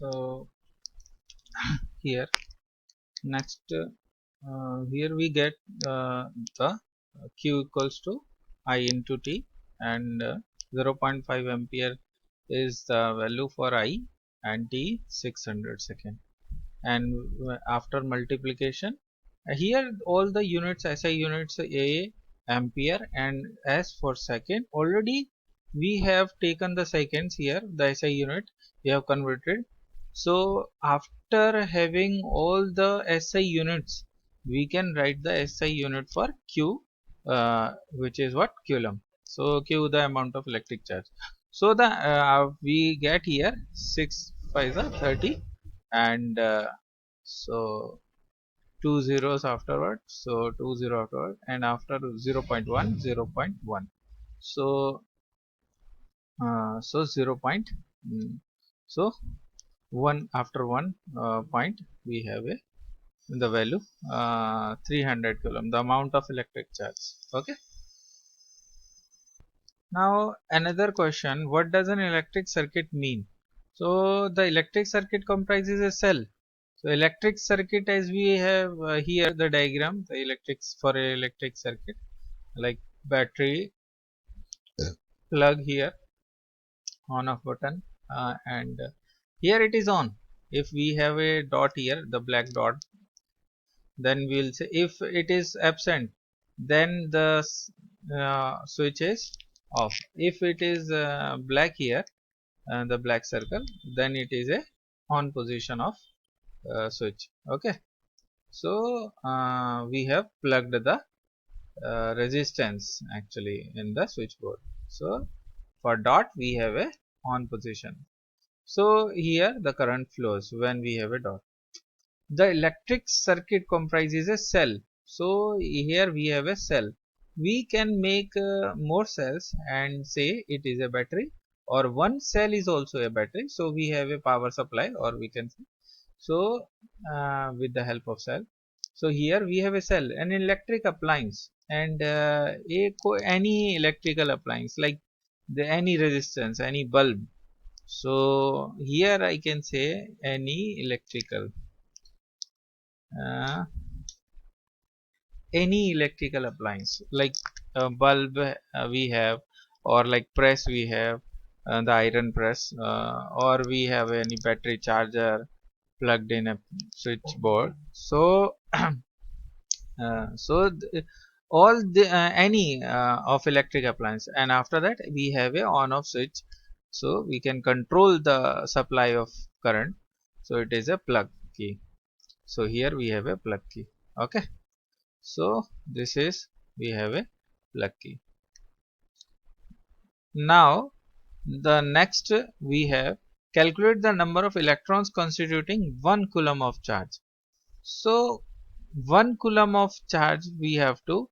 So here next here we get the q equals to I into t, and 0.5 ampere is the value for I, and t 600 second. And after multiplication, here all the units, SI units, A, ampere, and S for second. Already we have taken the seconds here, the SI unit we have converted. So after having all the SI units, we can write the SI unit for Q, which is what? Coulomb. So Q, the amount of electric charge. So the we get here 6 5 is 30, and so two zeros afterward, so 20 afterward, and after 0 0.1 0 0.1, so so 0 point, so 1 after 1 point we have a the value 300 coulomb, the amount of electric charge. Okay, now another question, what does an electric circuit mean? So the electric circuit comprises a cell. So electric circuit, as we have here the diagram, the electrics for a electric circuit, like battery, plug here, on off button, and here it is on. If we have a dot here, the black dot, then we will say if it is absent, then the switch is off. If it is black here, the black circle, then it is a on position of switch. Okay, so we have plugged the resistance actually in the switchboard. So for dot we have a on position. So here the current flows when we have a dot. The electric circuit comprises a cell. So here we have a cell. We can make more cells and say it is a battery, or one cell is also a battery. So we have a power supply, or we can say so with the help of cell. So here we have a cell, an electric appliance, and any electrical appliance like any resistance, any bulb. So here I can say any electrical uh, any electrical appliance like a bulb we have, or like press we have, the iron press, or we have any battery charger plugged in a switchboard. So so all the any of electric appliance, and after that we have a on off switch, so we can control the supply of current. So it is a plug key. So here we have a plug key. Okay, so this is we have a plug key. Now the next we have calculate the number of electrons constituting 1 coulomb of charge. So 1 coulomb of charge we have to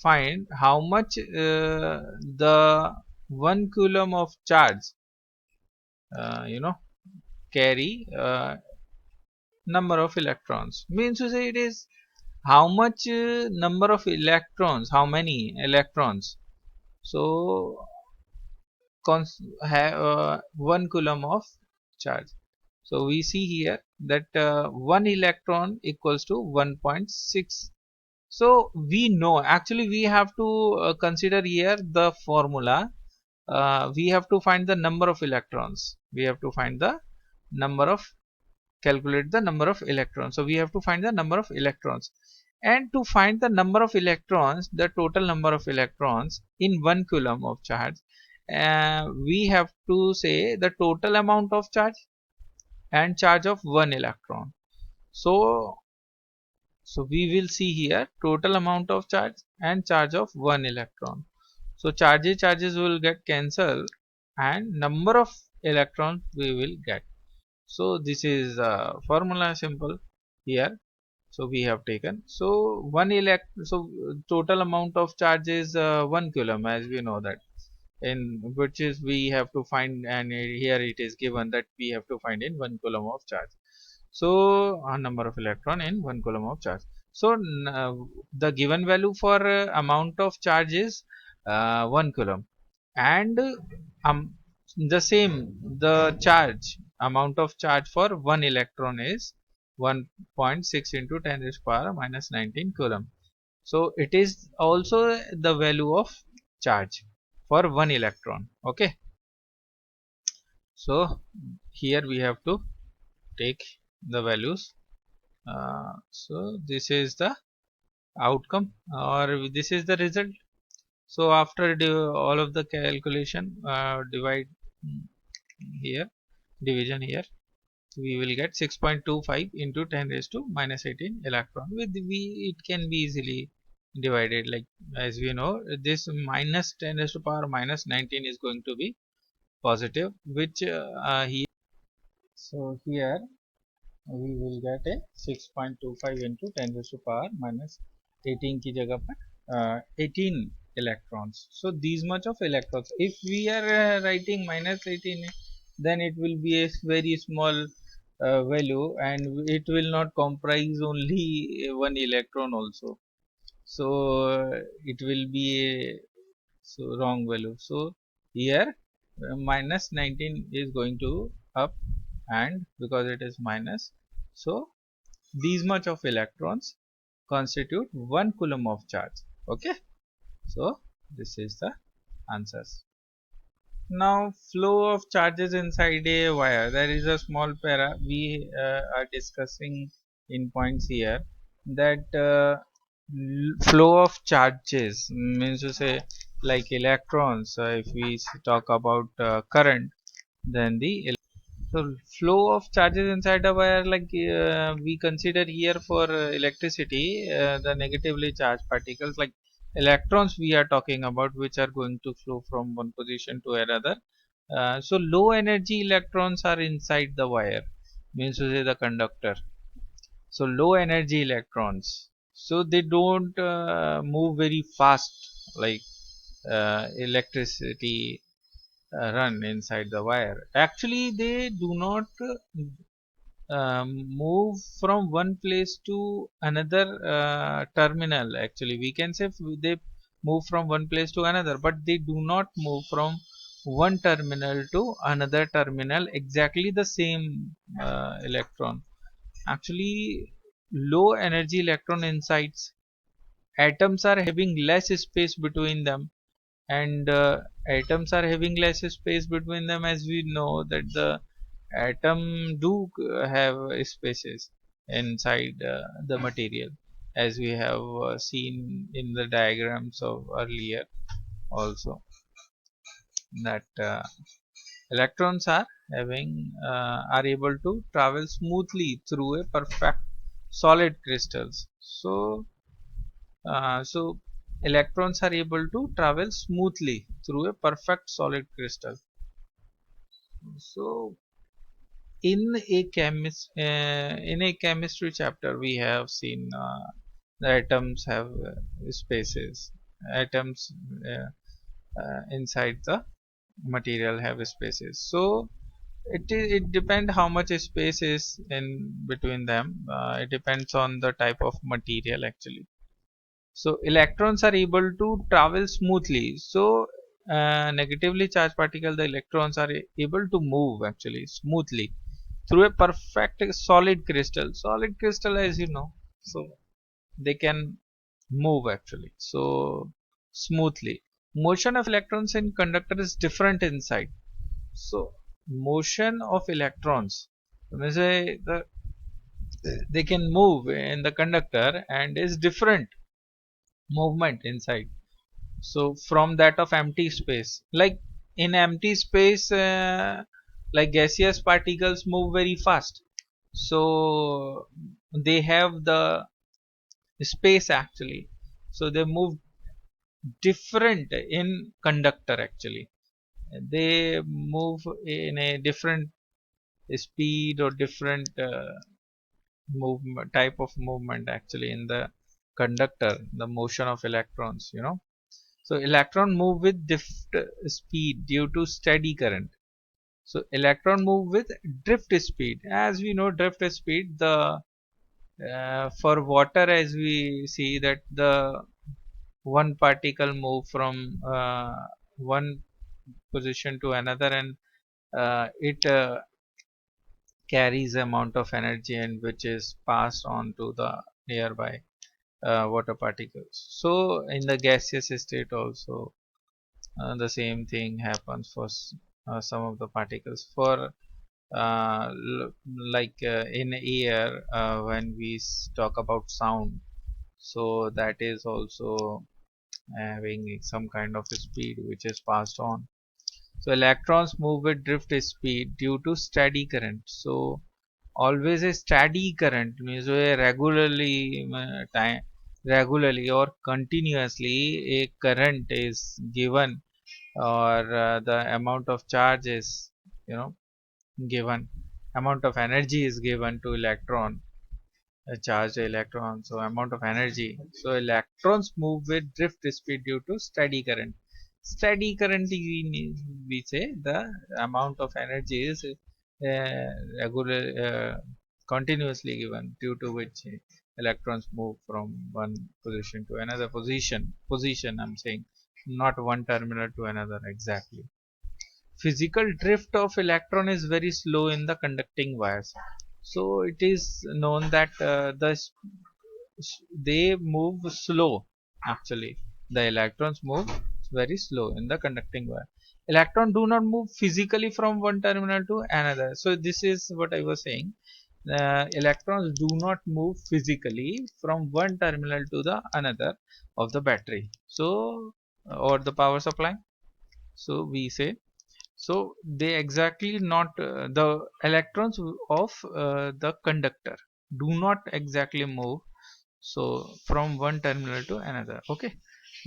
find how much the 1 coulomb of charge carry number of electrons. Means to say it is how much number of electrons, how many electrons. So 1 coulomb of charge. So we see here that 1 electron equals to 1.6. So we know, actually we have to consider here the formula. We have to find the number of electrons. We have to find the number of, calculate the number of electrons. So we have to find the number of electrons, and to find the number of electrons, the total number of electrons in 1 coulomb of charge, we have to say the total amount of charge and charge of 1 electron. So we will see here total amount of charge and charge of 1 electron. So charges will get cancelled, and number of electrons we will get. So this is formula simple here. So we have taken, so total amount of charge is 1 coulomb, as we know that, in which is we have to find, and here it is given that we have to find in 1 coulomb of charge. So a number of electron in 1 coulomb of charge. So the given value for amount of charge is 1 coulomb, and the same the charge amount of charge for 1 electron is 1.6 into 10 raised to power minus 19 coulomb. So it is also the value of charge for 1 electron. Okay. So here we have to take the values. So this is the outcome, or this is the result. So after all of the calculation, divide here, division here, we will get 6.25 into 10 raised to minus 18 electron. With it can be easily divided, like as we know, this minus 10 raised to power minus 19 is going to be positive, which here, so here we will get a 6.25 into 10 raised to power minus 18 की जगह पर 18 electrons. So these much of electrons. If we are writing minus 18, then it will be a very small value, and it will not comprise only one electron also. So it will be a wrong value. So here minus 19 is going to up, and because it is minus, so these much of electrons constitute 1 coulomb of charge. Okay, so this is the answers. Now flow of charges inside a wire. There is a small para we are discussing in points here, that flow of charges means to say, like electrons, if we talk about current, then the so flow of charges inside a wire, like we consider here for electricity, the negatively charged particles like electrons we are talking about, which are going to flow from one position to another. So low energy electrons are inside the wire, means to say the conductor. So low energy electrons, so they don't move very fast like electricity run inside the wire. Actually they do not move from one place to another terminal. Actually we can say they move from one place to another, but they do not move from one terminal to another terminal exactly the same electron. Actually low energy electron insides atoms are having less space between them, and atoms are having less space between them, as we know that the atom do have spaces inside the material, as we have seen in the diagrams of earlier also, that electrons are having are able to travel smoothly through a perfect solid crystals. So electrons are able to travel smoothly through a perfect solid crystal. So in a chemistry chapter we have seen the atoms have spaces. Atoms inside the material have spaces. So it depends how much space is in between them. It depends on the type of material actually. So electrons are able to travel smoothly. So negatively charged particle, the electrons are able to move actually smoothly through a perfect solid crystal. Solid crystal, as you know, so they can move actually so smoothly. Motion of electrons in conductor is different inside. So motion of electrons, let me say, they can move in the conductor and is different movement inside, so from that of empty space. Like in empty space, like gaseous particles move very fast, so they have the space actually, so they move different in conductor actually. They move in a different speed or different movement type of movement actually in the conductor, the motion of electrons, you know. So electron move with different speed due to steady current. So electron move with drift speed. As we know, drift speed, the for water, as we see that the one particle move from one position to another, and it carries amount of energy and which is passed on to the nearby water particles. So in the gaseous state also the same thing happens for some of the particles. For like in air, when we talk about sound, so that is also having some kind of speed which is passed on. So electrons move with drift speed due to steady current. So always a steady current means a regularly or continuously a current is given, or the amount of charge is, you know, given, amount of energy is given to electron, a charged electron, so amount of energy. So electrons move with drift speed due to steady current. Steady current, we say the amount of energy is regular, continuously given, due to which electrons move from one position to another position, I'm saying, not one terminal to another exactly. Physical drift of electron is very slow in the conducting wires. So it is known that they move slow. Actually, the electrons move very slow in the conducting wire. Electron do not move physically from one terminal to another. So this is what I was saying. Electrons do not move physically from one terminal to the another of the battery. So or the power supply. So we say, so they exactly not the electrons of the conductor do not exactly move so from one terminal to another. Okay,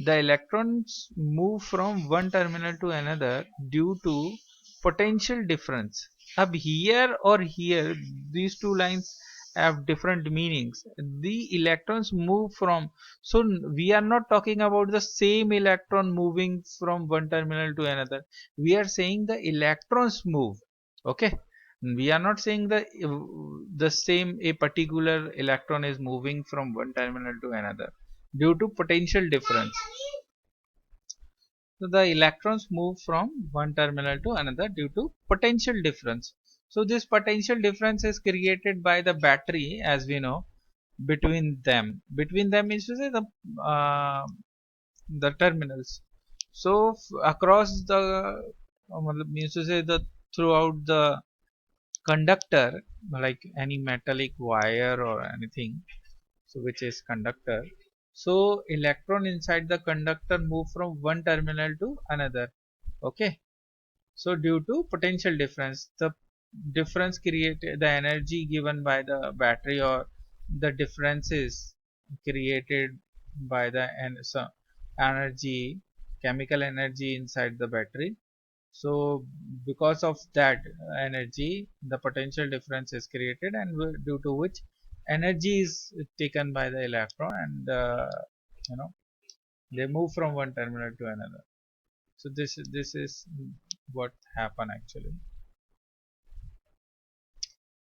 the electrons move from one terminal to another due to potential difference. Ab here or here, these two lines have different meanings. The electrons move from, so we are not talking about the same electron moving from one terminal to another. We are saying the electrons move. Okay, we are not saying the same a particular electron is moving from one terminal to another due to potential difference. So the electrons move from one terminal to another due to potential difference. So this potential difference is created by the battery, as we know, between them. Between them means to say the terminals. So across the means to say the throughout the conductor, like any metallic wire or anything, so which is conductor. So electron inside the conductor move from one terminal to another. Okay, so due to potential difference, the difference created, the energy given by the battery, or the differences created by the so energy, chemical energy inside the battery. So because of that energy, the potential difference is created, and due to which energy is taken by the electron, and you know, they move from one terminal to another. So this is what happen actually.